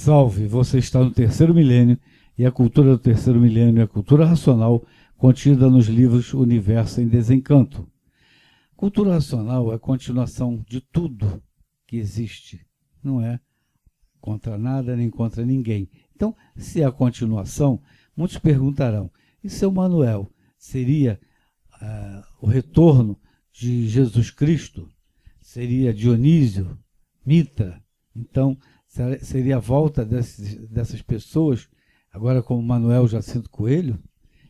Salve, você está no terceiro milênio e a cultura do terceiro milênio é a cultura racional contida nos livros Universo em Desencanto. Cultura racional é a continuação de tudo que existe, não é contra nada nem contra ninguém. Então, se é a continuação, muitos perguntarão, e seu Manuel seria o retorno de Jesus Cristo? Seria Dionísio, Mitra? Então, seria a volta dessas pessoas, agora como Manuel Jacinto Coelho?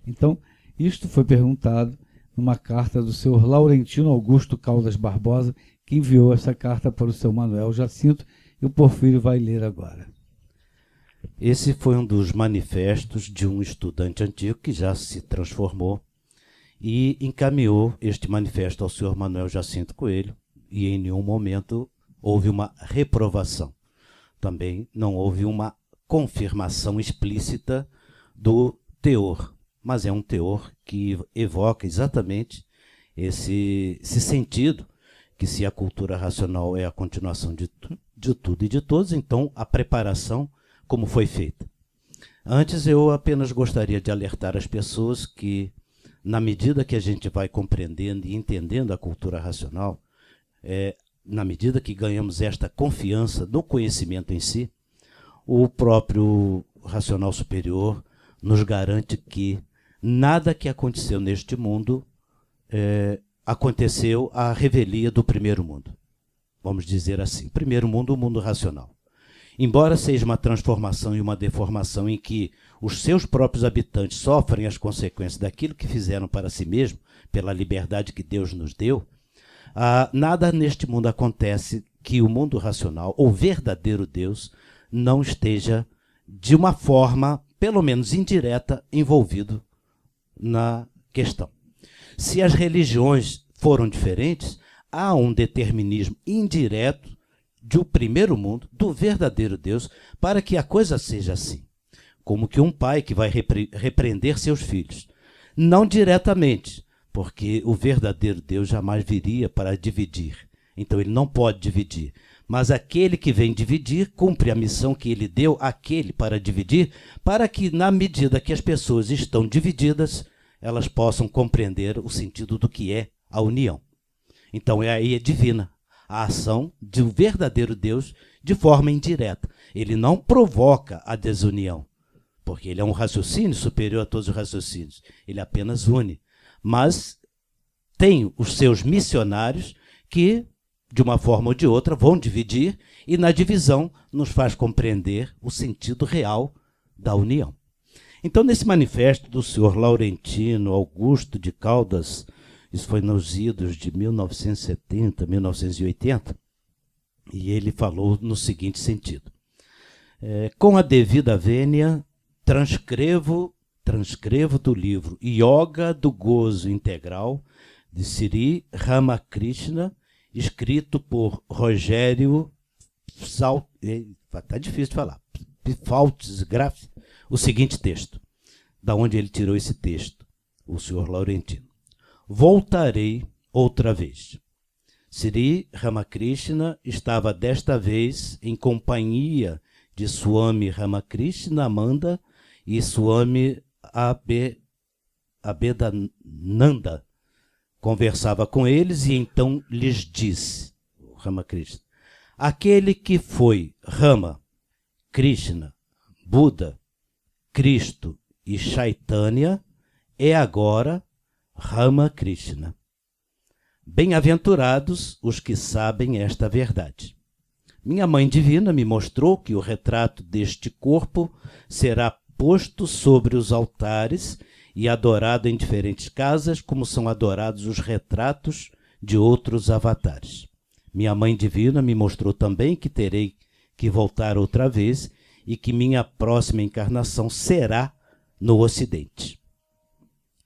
Então, isto foi perguntado numa carta do senhor Laurentino Augusto Caldas Barbosa, que enviou essa carta para o seu Manuel Jacinto, e o Porfírio vai ler agora. Esse foi um dos manifestos de um estudante antigo que já se transformou e encaminhou este manifesto ao senhor Manuel Jacinto Coelho, e em nenhum momento houve uma reprovação. Também não houve uma confirmação explícita do teor, mas é um teor que evoca exatamente esse sentido, que se a cultura racional é a continuação de tudo e de todos, então a preparação como foi feita. Antes, eu apenas gostaria de alertar as pessoas que, na medida que a gente vai compreendendo e entendendo a cultura racional, na medida que ganhamos esta confiança no conhecimento em si, o próprio racional superior nos garante que nada que aconteceu neste mundo aconteceu à revelia do primeiro mundo. Vamos dizer assim, primeiro mundo, o mundo racional. Embora seja uma transformação e uma deformação em que os seus próprios habitantes sofrem as consequências daquilo que fizeram para si mesmo, pela liberdade que Deus nos deu, nada neste mundo acontece que o mundo racional, ou verdadeiro Deus, não esteja, de uma forma, pelo menos indireta, envolvido na questão. Se as religiões foram diferentes, há um determinismo indireto do primeiro mundo, do verdadeiro Deus, para que a coisa seja assim. Como que um pai que vai repreender seus filhos. Não diretamente, porque o verdadeiro Deus jamais viria para dividir. Então ele não pode dividir. Mas aquele que vem dividir, cumpre a missão que ele deu àquele para dividir, para que, na medida que as pessoas estão divididas, elas possam compreender o sentido do que é a união. Então aí é divina a ação do verdadeiro Deus de forma indireta. Ele não provoca a desunião, porque ele é um raciocínio superior a todos os raciocínios. Ele apenas une. Mas tem os seus missionários que, de uma forma ou de outra, vão dividir, e na divisão nos faz compreender o sentido real da união. Então, nesse manifesto do senhor Laurentino Augusto de Caldas, isso foi nos idos de 1970, 1980, e ele falou no seguinte sentido. Com a devida vênia, transcrevo do livro Yoga do Gozo Integral, de Sri Ramakrishna, escrito por Rogério está difícil de falar, Pfaltzgraff, o seguinte texto, da onde ele tirou esse texto, o senhor Laurentino. Voltarei outra vez. Sri Ramakrishna estava desta vez em companhia de Swami Ramakrishna Amanda e Swami Abhedananda. Conversava com eles e então lhes disse, Ramakrishna, aquele que foi Rama, Krishna, Buda, Cristo e Chaitanya é agora Ramakrishna. Bem-aventurados os que sabem esta verdade. Minha Mãe Divina me mostrou que o retrato deste corpo será posto sobre os altares e adorado em diferentes casas, como são adorados os retratos de outros avatares. Minha Mãe Divina me mostrou também que terei que voltar outra vez e que minha próxima encarnação será no Ocidente.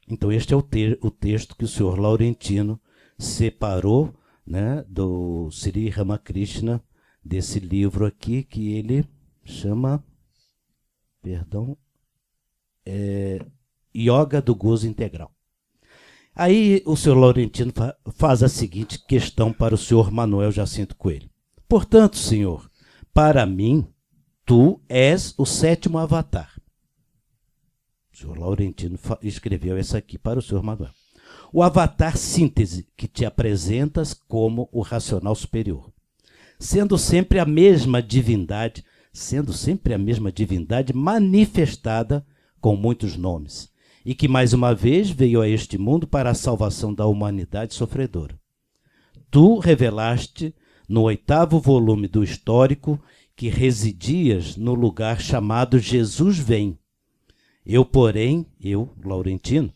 Então este é o texto que o senhor Laurentino separou, né, do Sri Ramakrishna, desse livro aqui que ele chama, Yoga do Gozo Integral. Aí o senhor Laurentino faz a seguinte questão para o senhor Manuel Jacinto Coelho. Portanto, senhor, para mim, Tu és o sétimo avatar. O senhor Laurentino escreveu isso aqui para o senhor Manuel. O avatar síntese que te apresentas como o racional superior. Sendo sempre a mesma divindade manifestada com muitos nomes, e que mais uma vez veio a este mundo para a salvação da humanidade sofredora. Tu revelaste no 8º volume do Histórico que residias no lugar chamado Jesus Vem. Eu, Laurentino,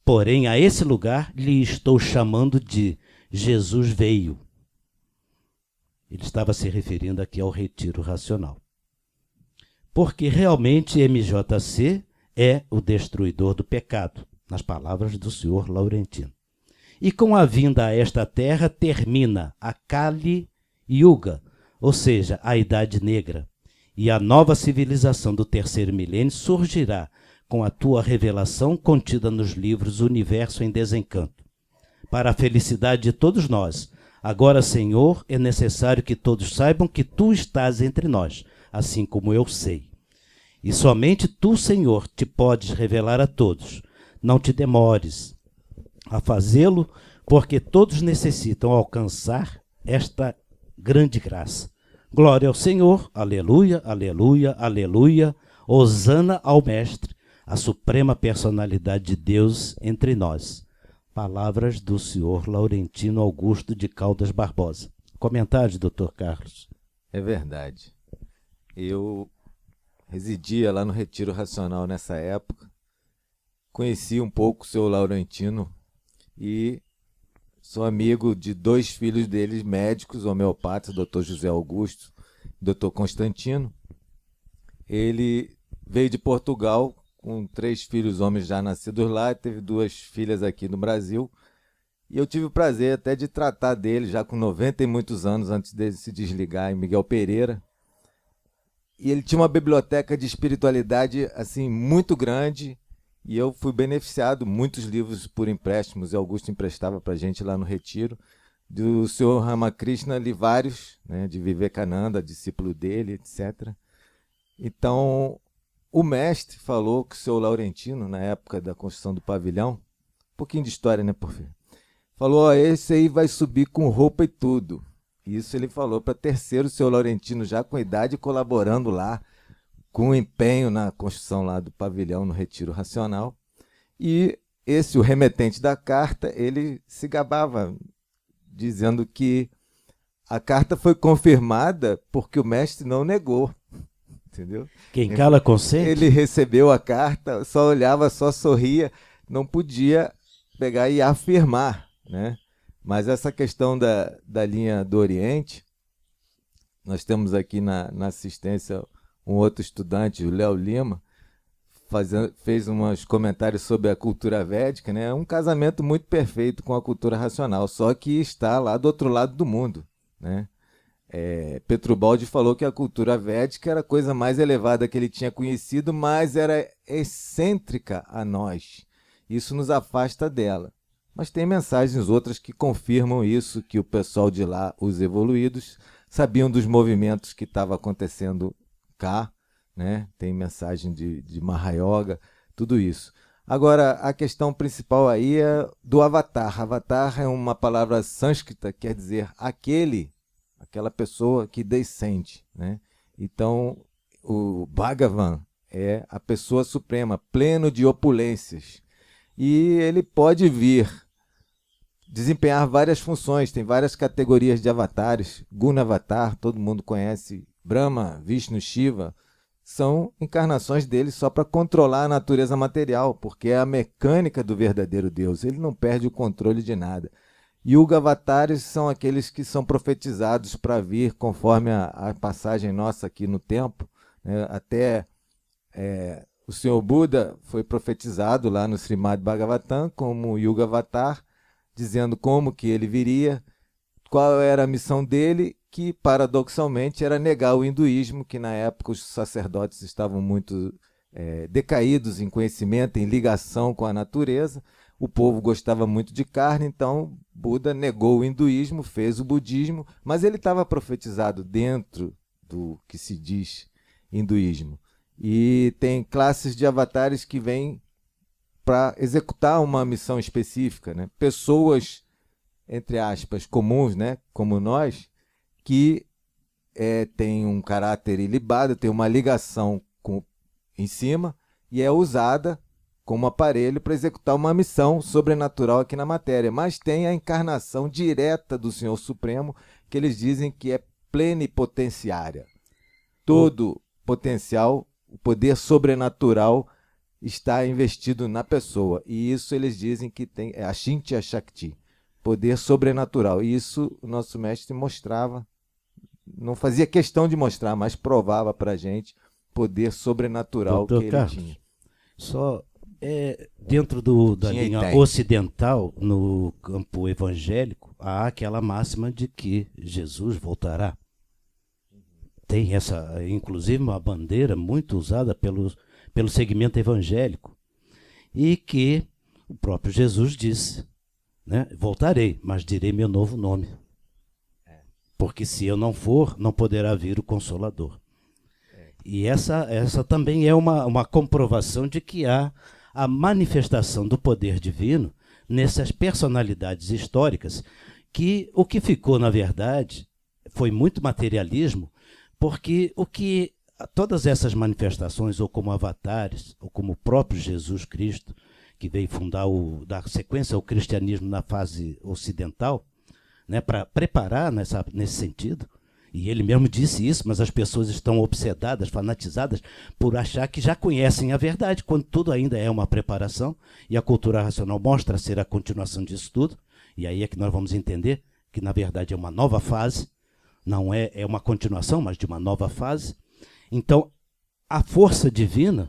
porém a esse lugar lhe estou chamando de Jesus Veio. Ele estava se referindo aqui ao retiro racional. Porque realmente MJC é o destruidor do pecado, nas palavras do senhor Laurentino. E com a vinda a esta terra termina a Kali Yuga, ou seja, a Idade Negra, e a nova civilização do 3º milênio surgirá com a tua revelação contida nos livros Universo em Desencanto. Para a felicidade de todos nós, agora, Senhor, é necessário que todos saibam que tu estás entre nós, assim como eu sei. E somente tu, Senhor, te podes revelar a todos. Não te demores a fazê-lo, porque todos necessitam alcançar esta grande graça. Glória ao Senhor, aleluia, aleluia, aleluia, hosana ao Mestre, a suprema personalidade de Deus entre nós. Palavras do senhor Laurentino Augusto de Caldas Barbosa. Comentários, doutor Carlos. É verdade. Eu residia lá no Retiro Racional nessa época, conheci um pouco o senhor Laurentino e sou amigo de 2 filhos deles, médicos, homeopatas, doutor José Augusto e doutor Constantino. Ele veio de Portugal com 3 filhos homens já nascidos lá, teve 2 filhas aqui no Brasil, e eu tive o prazer até de tratar dele, já com 90 e muitos anos, antes dele se desligar, em Miguel Pereira. E ele tinha uma biblioteca de espiritualidade assim muito grande, e eu fui beneficiado, muitos livros por empréstimos, e Augusto emprestava para a gente lá no Retiro, do senhor Ramakrishna, li vários, né, de Vivekananda, discípulo dele, etc. Então, o mestre falou que o senhor Laurentino, na época da construção do pavilhão, um pouquinho de história, né, por fim, falou, esse aí vai subir com roupa e tudo. Isso ele falou para terceiro, o senhor Laurentino, já com idade, colaborando lá, com empenho na construção lá do pavilhão, no Retiro Racional. E esse, o remetente da carta, ele se gabava, dizendo que a carta foi confirmada porque o mestre não negou. Entendeu? Quem cala consente? Ele recebeu a carta, só olhava, só sorria, não podia pegar e afirmar, né? Mas essa questão da linha do Oriente, nós temos aqui na assistência um outro estudante, o Léo Lima, fez uns comentários sobre a cultura védica, né? É um casamento muito perfeito com a cultura racional, só que está lá do outro lado do mundo, né? Petrubaldi falou que a cultura védica era a coisa mais elevada que ele tinha conhecido, mas era excêntrica a nós. Isso nos afasta dela. Mas tem mensagens outras que confirmam isso, que o pessoal de lá, os evoluídos, sabiam dos movimentos que estavam acontecendo cá, né? Tem mensagem de Mahayoga, tudo isso. Agora, a questão principal aí é do avatar. Avatar é uma palavra sânscrita, quer dizer aquela pessoa que descende, né? Então, o Bhagavan é a pessoa suprema, pleno de opulências. E ele pode vir desempenhar várias funções, tem várias categorias de avatares. Guna Avatar, todo mundo conhece, Brahma, Vishnu, Shiva, são encarnações dele só para controlar a natureza material, porque é a mecânica do verdadeiro Deus, ele não perde o controle de nada. Yuga Avatares são aqueles que são profetizados para vir conforme a passagem nossa aqui no tempo, né? Até o Senhor Buda foi profetizado lá no Srimad Bhagavatam como Yuga Avatar, dizendo como que ele viria, qual era a missão dele, que paradoxalmente era negar o hinduísmo, que na época os sacerdotes estavam muito decaídos em conhecimento, em ligação com a natureza. O povo gostava muito de carne, então Buda negou o hinduísmo, fez o budismo, mas ele estava profetizado dentro do que se diz hinduísmo. E tem classes de avatares que vêm para executar uma missão específica, né? Pessoas, entre aspas, comuns, né? Como nós, que têm um caráter ilibado, tem uma ligação em cima e é usada como aparelho para executar uma missão sobrenatural aqui na matéria. Mas tem a encarnação direta do Senhor Supremo, que eles dizem que é plenipotenciária. Todo potencial, o poder sobrenatural está investido na pessoa. E isso eles dizem que tem a Ashintya Shakti, poder sobrenatural. E isso o nosso mestre mostrava, não fazia questão de mostrar, mas provava para a gente poder sobrenatural Doutor que ele Carlos, tinha. Só dentro da Tinha e linha tem. ocidental, no campo evangélico, há aquela máxima de que Jesus voltará. Tem essa, inclusive, uma bandeira muito usada pelo segmento evangélico. E que o próprio Jesus disse, né? Voltarei, mas direi meu novo nome. Porque se eu não for, não poderá vir o Consolador. E essa também é uma comprovação de que há a manifestação do poder divino nessas personalidades históricas, que o que ficou, na verdade, foi muito materialismo, porque todas essas manifestações, ou como avatares, ou como o próprio Jesus Cristo, que veio fundar, dar sequência ao cristianismo na fase ocidental, né, para preparar nesse sentido, e ele mesmo disse isso, mas as pessoas estão obsedadas, fanatizadas, por achar que já conhecem a verdade, quando tudo ainda é uma preparação, e a cultura racional mostra ser a continuação disso tudo, e aí é que nós vamos entender que, na verdade, é uma nova fase, não é uma continuação, mas de uma nova fase. Então, a força divina,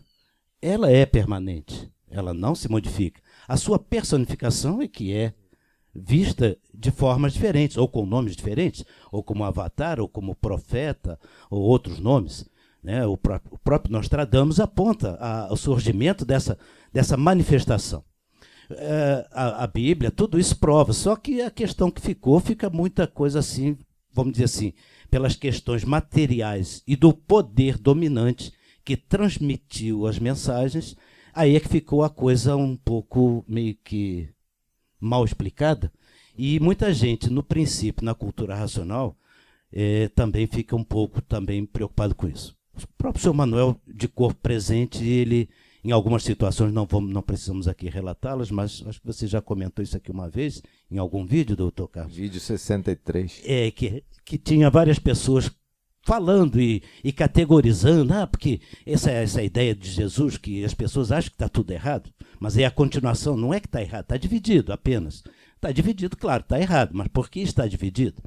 ela é permanente, ela não se modifica. A sua personificação é que é vista de formas diferentes, ou com nomes diferentes, ou como avatar, ou como profeta, ou outros nomes, né? O próprio Nostradamus aponta ao surgimento dessa manifestação. A Bíblia, tudo isso prova, só que a questão que fica muita coisa assim, vamos dizer assim, pelas questões materiais e do poder dominante que transmitiu as mensagens, aí é que ficou a coisa um pouco meio que mal explicada, e muita gente, no princípio, na cultura racional, também fica um pouco preocupado com isso. O próprio Sr. Manuel, de corpo presente, ele, em algumas situações, não precisamos aqui relatá-las, mas acho que você já comentou isso aqui uma vez, em algum vídeo, doutor Carlos. Vídeo 63. Que tinha várias pessoas falando e categorizando, porque essa ideia de Jesus, que as pessoas acham que está tudo errado, mas é a continuação, não é que está errado, está dividido apenas. Está dividido, claro, está errado, mas por que está dividido?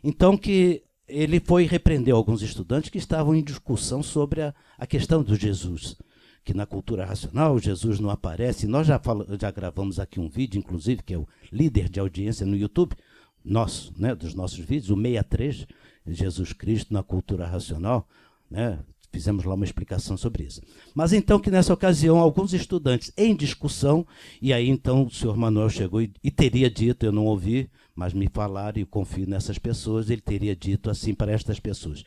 Então que ele foi repreender alguns estudantes que estavam em discussão sobre a questão do Jesus, que na cultura racional Jesus não aparece. Nós já gravamos aqui um vídeo, inclusive, que é o líder de audiência no YouTube, nosso, né, dos nossos vídeos, o 63, Jesus Cristo na cultura racional, né? Fizemos lá uma explicação sobre isso. Mas então que nessa ocasião alguns estudantes em discussão, e aí então o senhor Manuel chegou e teria dito, eu não ouvi, mas me falaram e eu confio nessas pessoas, ele teria dito assim para estas pessoas: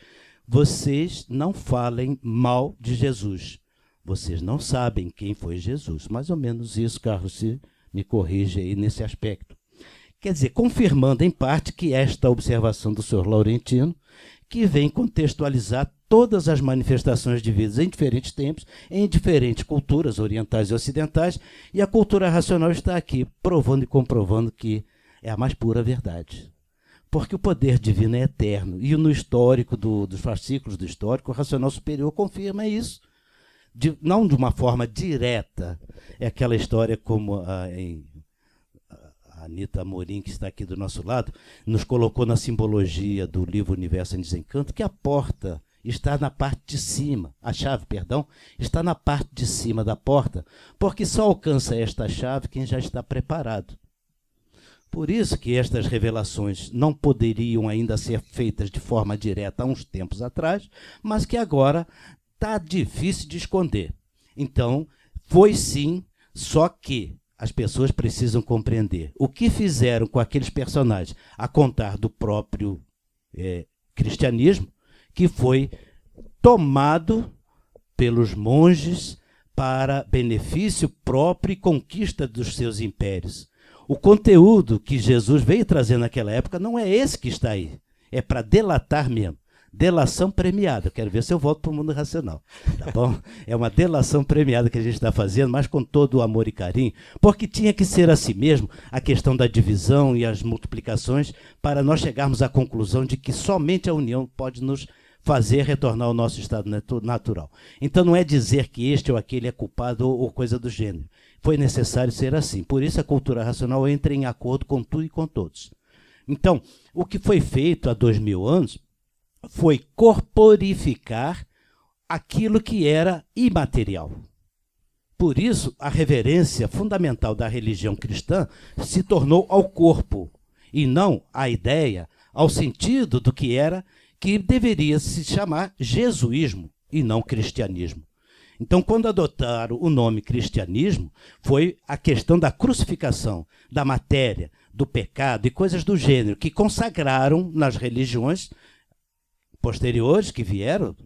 vocês não falem mal de Jesus, vocês não sabem quem foi Jesus. Mais ou menos isso, Carlos, se me corrige aí nesse aspecto. Quer dizer, confirmando em parte que esta observação do senhor Laurentino, que vem contextualizar todas as manifestações de vida em diferentes tempos, em diferentes culturas orientais e ocidentais, e a cultura racional está aqui provando e comprovando que é a mais pura verdade. Porque o poder divino é eterno, e no histórico, dos fascículos do histórico, o racional superior confirma isso, não de uma forma direta. É aquela história como a Anita Amorim, que está aqui do nosso lado, nos colocou na simbologia do livro Universo em Desencanto, que a porta está na parte de cima, a chave, perdão, está na parte de cima da porta, porque só alcança esta chave quem já está preparado. Por isso que estas revelações não poderiam ainda ser feitas de forma direta há uns tempos atrás, mas que agora está difícil de esconder. Então, foi sim, só que as pessoas precisam compreender o que fizeram com aqueles personagens, a contar do próprio cristianismo, que foi tomado pelos monges para benefício próprio e conquista dos seus impérios. O conteúdo que Jesus veio trazer naquela época não é esse que está aí. É para delatar mesmo. Delação premiada. Quero ver se eu volto para o mundo racional. Tá bom? É uma delação premiada que a gente está fazendo, mas com todo o amor e carinho, porque tinha que ser assim mesmo a questão da divisão e as multiplicações para nós chegarmos à conclusão de que somente a união pode nos fazer retornar ao nosso estado natural. Então não é dizer que este ou aquele é culpado ou coisa do gênero. Foi necessário ser assim. Por isso a cultura racional entra em acordo com tudo e com todos. Então, o que foi feito há 2000 anos foi corporificar aquilo que era imaterial. Por isso, a reverência fundamental da religião cristã se tornou ao corpo, e não à ideia, ao sentido do que era, que deveria se chamar jesuísmo e não cristianismo. Então, quando adotaram o nome cristianismo, foi a questão da crucificação, da matéria, do pecado e coisas do gênero, que consagraram nas religiões posteriores que vieram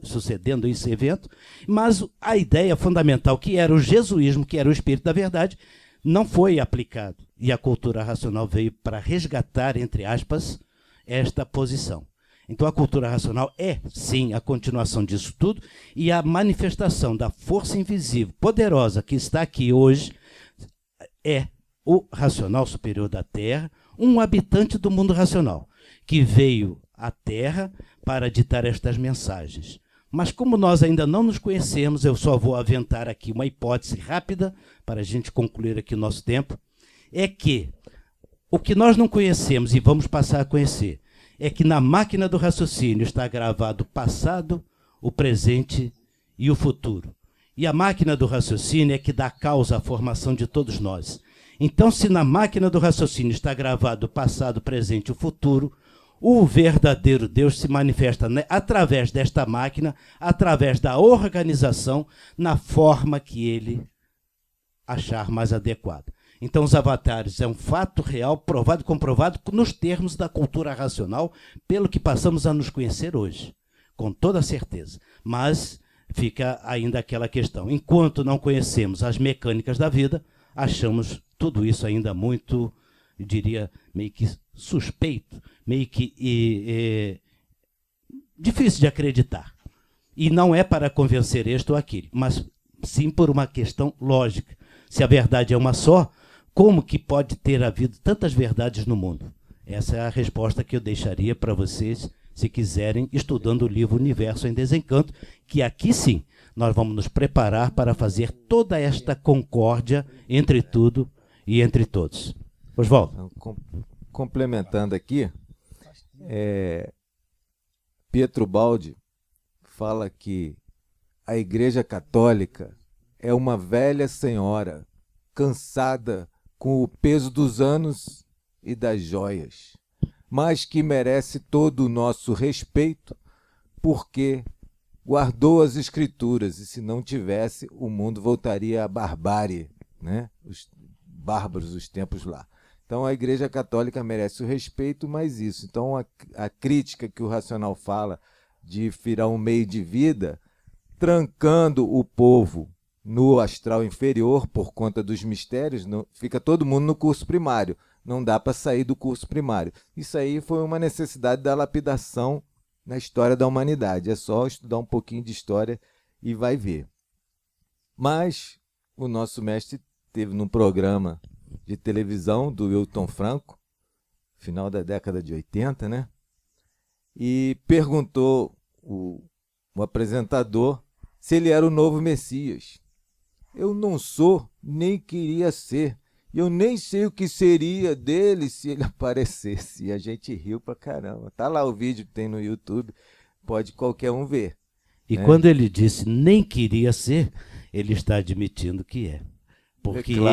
sucedendo esse evento, mas a ideia fundamental, que era o jesuísmo, que era o espírito da verdade, não foi aplicado. E a cultura racional veio para resgatar, entre aspas, esta posição. Então a cultura racional é, sim, a continuação disso tudo e a manifestação da força invisível, poderosa, que está aqui hoje, é o racional superior da Terra, um habitante do mundo racional, que veio à Terra para ditar estas mensagens. Mas como nós ainda não nos conhecemos, eu só vou aventar aqui uma hipótese rápida, para a gente concluir aqui o nosso tempo, é que o que nós não conhecemos e vamos passar a conhecer, é que na máquina do raciocínio está gravado o passado, o presente e o futuro. E a máquina do raciocínio é que dá causa à formação de todos nós. Então, se na máquina do raciocínio está gravado o passado, o presente e o futuro, o verdadeiro Deus se manifesta através desta máquina, através da organização, na forma que ele achar mais adequada. Então, os avatares é um fato real, provado e comprovado nos termos da cultura racional, pelo que passamos a nos conhecer hoje, com toda certeza. Mas fica ainda aquela questão. Enquanto não conhecemos as mecânicas da vida, achamos tudo isso ainda muito, eu diria, meio que suspeito, meio que difícil de acreditar. E não é para convencer este ou aquele, mas sim por uma questão lógica. Se a verdade é uma só, como que pode ter havido tantas verdades no mundo? Essa é a resposta que eu deixaria para vocês, se quiserem, estudando o livro Universo em Desencanto, que aqui sim, nós vamos nos preparar para fazer toda esta concórdia entre tudo e entre todos. Oswaldo. Complementando aqui, Pietro Baldi fala que a Igreja Católica é uma velha senhora cansada com o peso dos anos e das joias, mas que merece todo o nosso respeito porque guardou as Escrituras, e se não tivesse, o mundo voltaria à barbárie, né? Os bárbaros, os tempos lá. Então a Igreja Católica merece o respeito, mas isso. Então a crítica que o Racional fala de virar um meio de vida, trancando o povo no astral inferior por conta dos mistérios, fica todo mundo no curso primário, não dá para sair do curso primário. Isso aí foi uma necessidade da lapidação na história da humanidade, é só estudar um pouquinho de história e vai ver. Mas o nosso mestre teve num programa de televisão do Wilton Franco, final da década de 80, né? E perguntou o apresentador se ele era o novo Messias. Eu não sou, nem queria ser. Eu nem sei o que seria dele se ele aparecesse. E a gente riu pra caramba. Tá lá o vídeo que tem no YouTube, pode qualquer um ver. E quando ele disse nem queria ser, ele está admitindo que é. Porque ele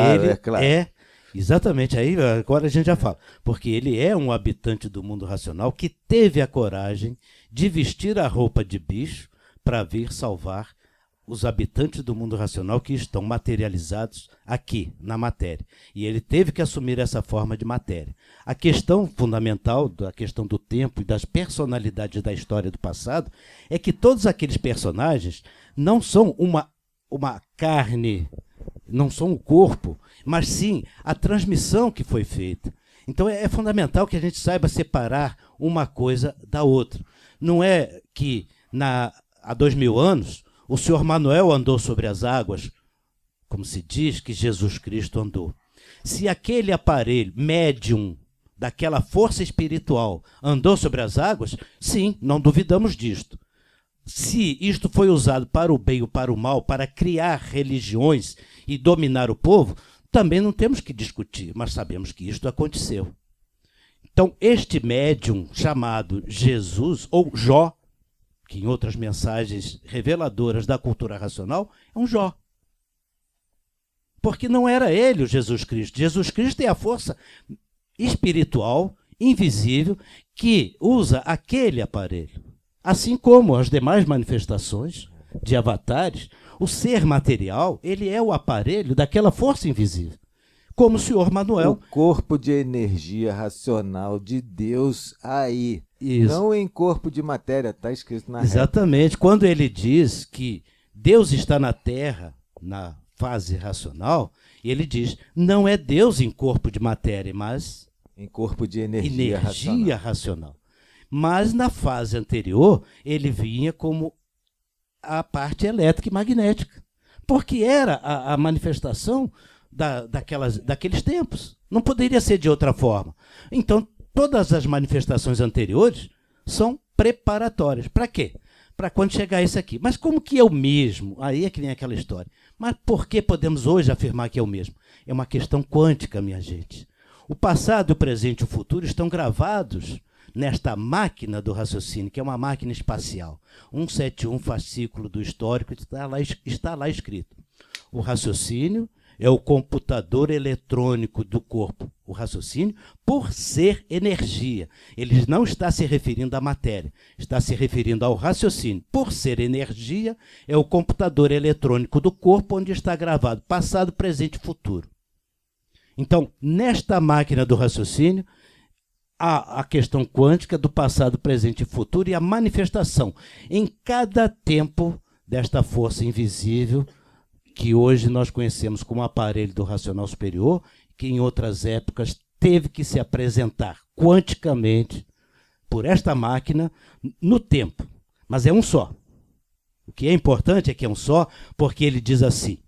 é, exatamente, aí agora a gente já fala, porque ele é um habitante do mundo racional que teve a coragem de vestir a roupa de bicho para vir salvar os habitantes do mundo racional que estão materializados aqui, na matéria. E ele teve que assumir essa forma de matéria. A questão fundamental, a questão do tempo e das personalidades da história do passado, é que todos aqueles personagens não são uma carne, não são o corpo, mas sim a transmissão que foi feita. Então é fundamental que a gente saiba separar uma coisa da outra. Não é que há 2000 anos o senhor Manuel andou sobre as águas, como se diz que Jesus Cristo andou. Se aquele aparelho médium daquela força espiritual andou sobre as águas, sim, não duvidamos disto. Se isto foi usado para o bem ou para o mal, para criar religiões e dominar o povo, também não temos que discutir, mas sabemos que isto aconteceu. Então, este médium chamado Jesus, ou Jó, que em outras mensagens reveladoras da cultura racional, é um Jó. Porque não era ele o Jesus Cristo. Jesus Cristo é a força espiritual, invisível, que usa aquele aparelho. Assim como as demais manifestações de avatares, o ser material, ele é o aparelho daquela força invisível. Como o senhor Manuel. O corpo de energia racional de Deus aí. Isso. Não em corpo de matéria, está escrito na Exatamente. Quando ele diz que Deus está na Terra, na fase racional, ele diz, não é Deus em corpo de matéria, mas em corpo de energia racional. Mas na fase anterior, ele vinha como a parte elétrica e magnética, porque era a manifestação daqueles tempos. Não poderia ser de outra forma. Então, todas as manifestações anteriores são preparatórias. Para quê? Para quando chegar esse aqui. Mas como que é o mesmo? Aí é que vem aquela história. Mas por que podemos hoje afirmar que é o mesmo? É uma questão quântica, minha gente. O passado, o presente e o futuro estão gravados nesta máquina do raciocínio, que é uma máquina espacial. 171, fascículo do histórico, está lá escrito. O raciocínio é o computador eletrônico do corpo. O raciocínio, por ser energia. Ele não está se referindo à matéria, está se referindo ao raciocínio. Por ser energia, é o computador eletrônico do corpo, onde está gravado passado, presente e futuro. Então, nesta máquina do raciocínio, há a questão quântica do passado, presente e futuro e a manifestação em cada tempo desta força invisível que hoje nós conhecemos como aparelho do racional superior, que em outras épocas teve que se apresentar quanticamente por esta máquina no tempo. Mas é um só. O que é importante é que é um só, porque ele diz assim,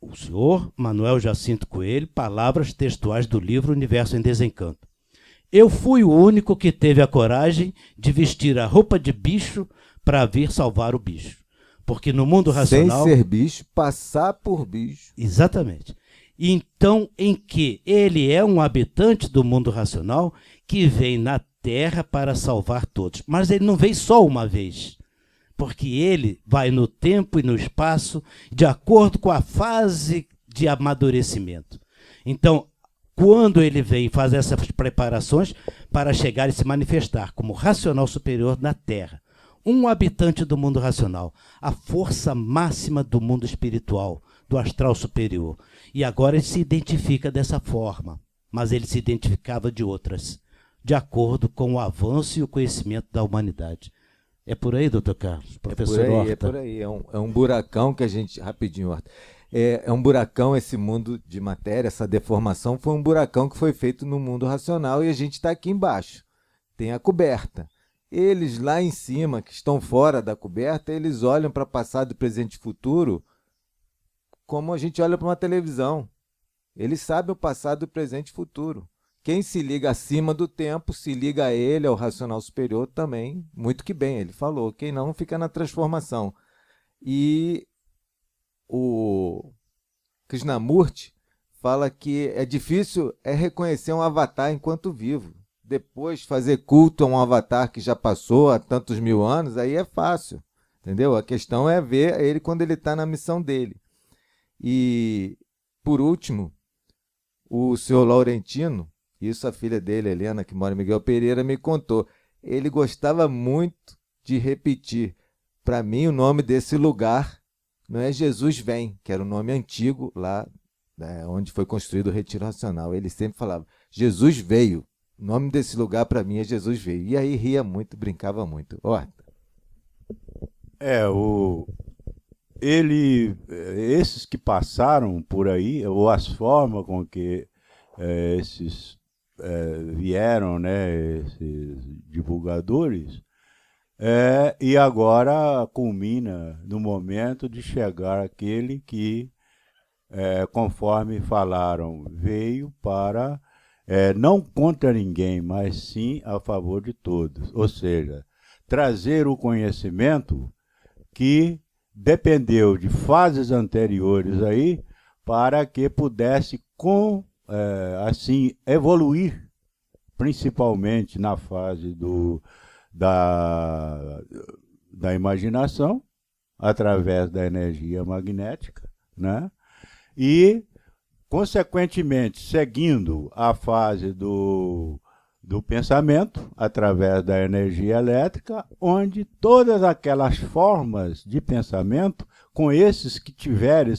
o senhor Manuel Jacinto Coelho, palavras textuais do livro Universo em Desencanto. Eu fui o único que teve a coragem de vestir a roupa de bicho para vir salvar o bicho. Porque no mundo racional... Sem ser bicho, passar por bicho. Exatamente. Então, em que ele é um habitante do mundo racional que vem na Terra para salvar todos. Mas ele não vem só uma vez. Porque ele vai no tempo e no espaço de acordo com a fase de amadurecimento. Então, quando ele vem fazer essas preparações para chegar e se manifestar como racional superior na Terra, um habitante do mundo racional, a força máxima do mundo espiritual, do astral superior. E agora ele se identifica dessa forma, mas ele se identificava de outras, de acordo com o avanço e o conhecimento da humanidade. É por aí, doutor Carlos? Professor Horta? É por aí. É um buracão que a gente... Rapidinho, Horta. É um buracão esse mundo de matéria, essa deformação foi um buracão que foi feito no mundo racional e a gente está aqui embaixo. Tem a coberta. Eles lá em cima, que estão fora da coberta, eles olham para passado, presente e futuro como a gente olha para uma televisão. Eles sabem o passado, o presente e futuro. Quem se liga acima do tempo, se liga a ele, ao racional superior também, muito que bem, ele falou. Quem não, fica na transformação. E o Krishnamurti fala que é difícil reconhecer um avatar enquanto vivo. Depois fazer culto a um avatar que já passou há tantos mil anos, aí é fácil, entendeu? A questão é ver ele quando ele está na missão dele. E, por último, o senhor Laurentino, isso a filha dele, Helena, que mora em Miguel Pereira, me contou. Ele gostava muito de repetir para mim o nome desse lugar não é Jesus vem, que era o nome antigo lá, né, onde foi construído o Retiro Racional. Ele sempre falava, Jesus veio. O nome desse lugar para mim é Jesus veio. E aí ria muito, brincava muito. Ó. Esses que passaram por aí, ou as formas com que esses vieram, né, esses divulgadores, e agora culmina no momento de chegar aquele que, conforme falaram, veio para, não contra ninguém, mas sim a favor de todos. Ou seja, trazer o conhecimento que dependeu de fases anteriores aí para que pudesse assim evoluir, principalmente na fase da imaginação, através da energia magnética, né? E, consequentemente, seguindo a fase do pensamento, através da energia elétrica, onde todas aquelas formas de pensamento, com esses que tiveram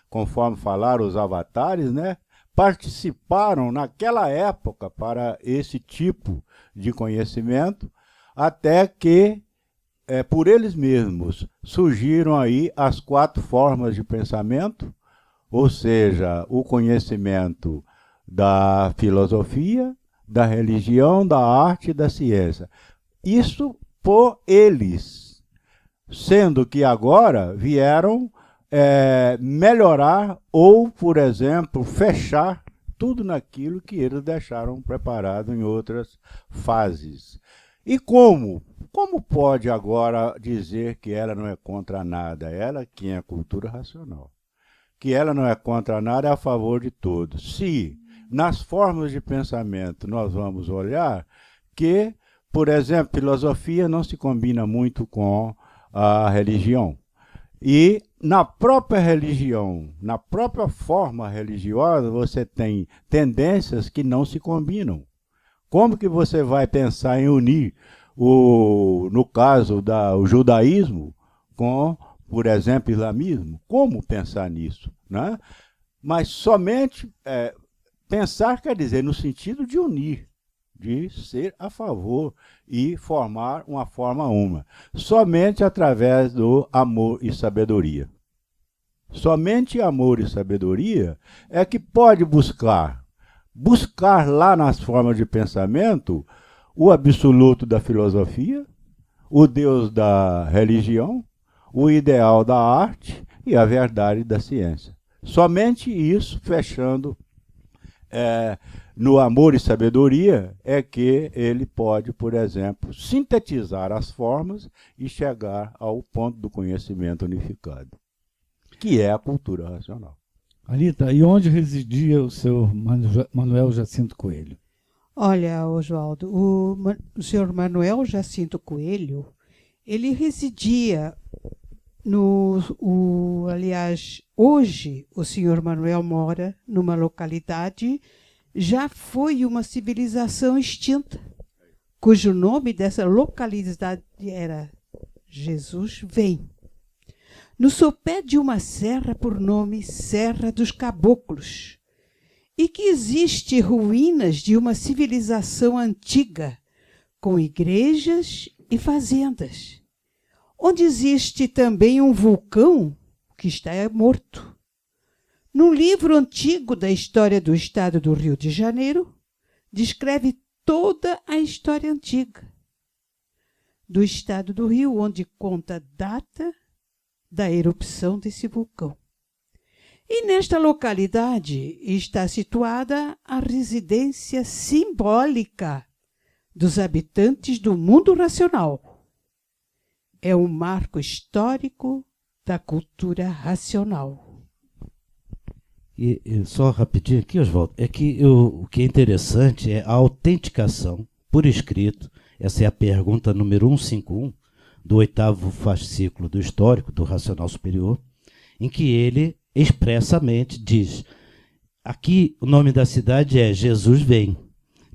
conforme falaram os avatares, né, participaram naquela época para esse tipo de conhecimento, até que, por eles mesmos, surgiram aí as 4 formas de pensamento, ou seja, o conhecimento da filosofia, da religião, da arte e da ciência. Isso por eles, sendo que agora vieram melhorar ou, por exemplo, fechar tudo naquilo que eles deixaram preparado em outras fases. E como pode agora dizer que ela não é contra nada? Ela, que é a cultura racional, que ela não é contra nada, é a favor de todos. Se nas formas de pensamento nós vamos olhar que, por exemplo, filosofia não se combina muito com a religião. E na própria religião, na própria forma religiosa, você tem tendências que não se combinam. Como que você vai pensar em unir, no caso o judaísmo, com, por exemplo, o islamismo? Como pensar nisso, né? Mas somente pensar quer dizer no sentido de unir, de ser a favor e formar uma forma uma. Somente através do amor e sabedoria. Somente amor e sabedoria é que pode buscar lá nas formas de pensamento o absoluto da filosofia, o Deus da religião, o ideal da arte e a verdade da ciência. Somente isso, fechando no amor e sabedoria, é que ele pode, por exemplo, sintetizar as formas e chegar ao ponto do conhecimento unificado, que é a cultura racional. Anita, e onde residia o seu Manuel Jacinto Coelho? Olha, Oswaldo, o senhor Manuel Jacinto Coelho, ele residia aliás, hoje o senhor Manuel mora numa localidade, já foi uma civilização extinta, cujo nome dessa localidade era Jesus Vem. No sopé de uma serra por nome Serra dos Caboclos, e que existe ruínas de uma civilização antiga, com igrejas e fazendas, onde existe também um vulcão que está morto. Num livro antigo da história do estado do Rio de Janeiro, descreve toda a história antiga do estado do Rio, onde conta a data da erupção desse vulcão. E nesta localidade está situada a residência simbólica dos habitantes do mundo racional. É um marco histórico da cultura racional. E só rapidinho aqui, Oswaldo, é que o que é interessante é a autenticação por escrito. Essa é a pergunta número 151 do 8º fascículo do Histórico, do Racional Superior, em que ele expressamente diz: aqui o nome da cidade é Jesus Vem.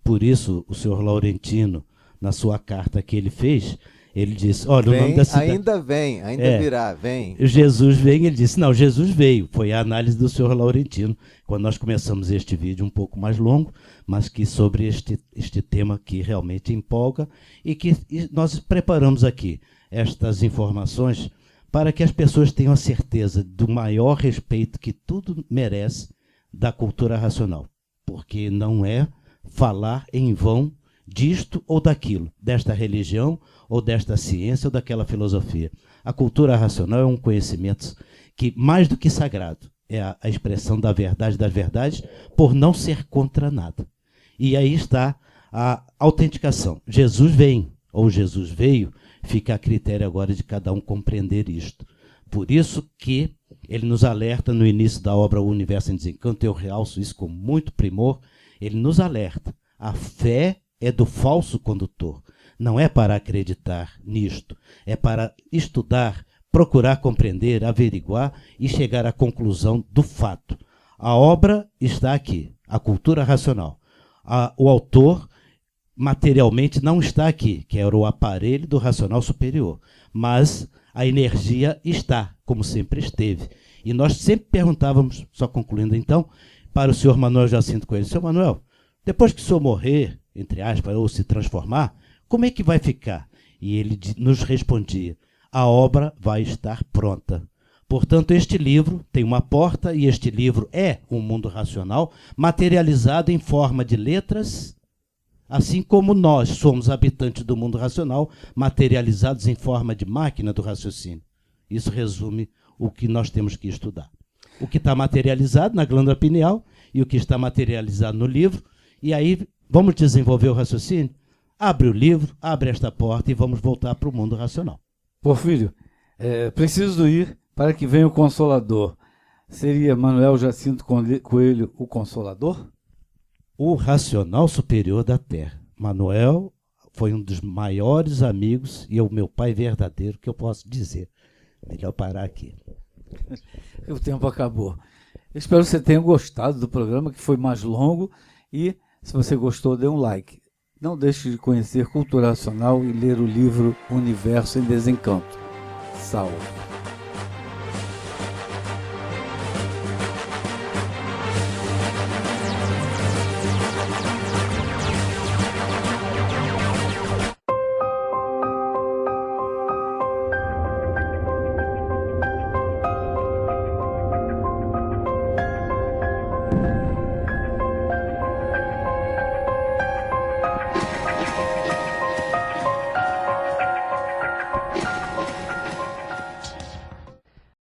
Por isso, o senhor Laurentino, na sua carta que ele fez, Ele disse, olha, o nome da cidade... Ainda virá, vem. Jesus vem, ele disse, não, Jesus veio. Foi a análise do senhor Laurentino, quando nós começamos este vídeo um pouco mais longo, mas que sobre este tema que realmente empolga e que nós preparamos aqui estas informações para que as pessoas tenham a certeza do maior respeito que tudo merece da cultura racional. Porque não é falar em vão disto ou daquilo, desta religião ou desta ciência ou daquela filosofia. A cultura racional é um conhecimento que, mais do que sagrado, é a expressão da verdade das verdades, por não ser contra nada. E aí está a autenticação. Jesus vem, ou Jesus veio, fica a critério agora de cada um compreender isto. Por isso que ele nos alerta no início da obra O Universo em Desencanto, eu realço isso com muito primor, ele nos alerta. A fé é do falso condutor. Não é para acreditar nisto, é para estudar, procurar compreender, averiguar e chegar à conclusão do fato. A obra está aqui, a cultura racional. O autor materialmente não está aqui, que era o aparelho do racional superior, mas a energia está, como sempre esteve. E nós sempre perguntávamos, só concluindo então, para o senhor Manuel Jacinto Coelho, senhor Manuel, depois que o senhor morrer, entre aspas, ou se transformar, como é que vai ficar? E ele nos respondia, a obra vai estar pronta. Portanto, este livro tem uma porta e este livro é um mundo racional materializado em forma de letras, assim como nós somos habitantes do mundo racional materializados em forma de máquina do raciocínio. Isso resume o que nós temos que estudar. O que está materializado na glândula pineal e o que está materializado no livro. E aí, vamos desenvolver o raciocínio? Abre o livro, abre esta porta e vamos voltar para o mundo racional. Porfírio, preciso ir para que venha o Consolador. Seria Manuel Jacinto Coelho o Consolador? O racional superior da Terra. Manuel foi um dos maiores amigos e é o meu pai verdadeiro, que eu posso dizer. Melhor parar aqui. O tempo acabou. Eu espero que você tenha gostado do programa, que foi mais longo. E, se você gostou, dê um like. Não deixe de conhecer Cultura Racional e ler o livro Universo em Desencanto. Salve!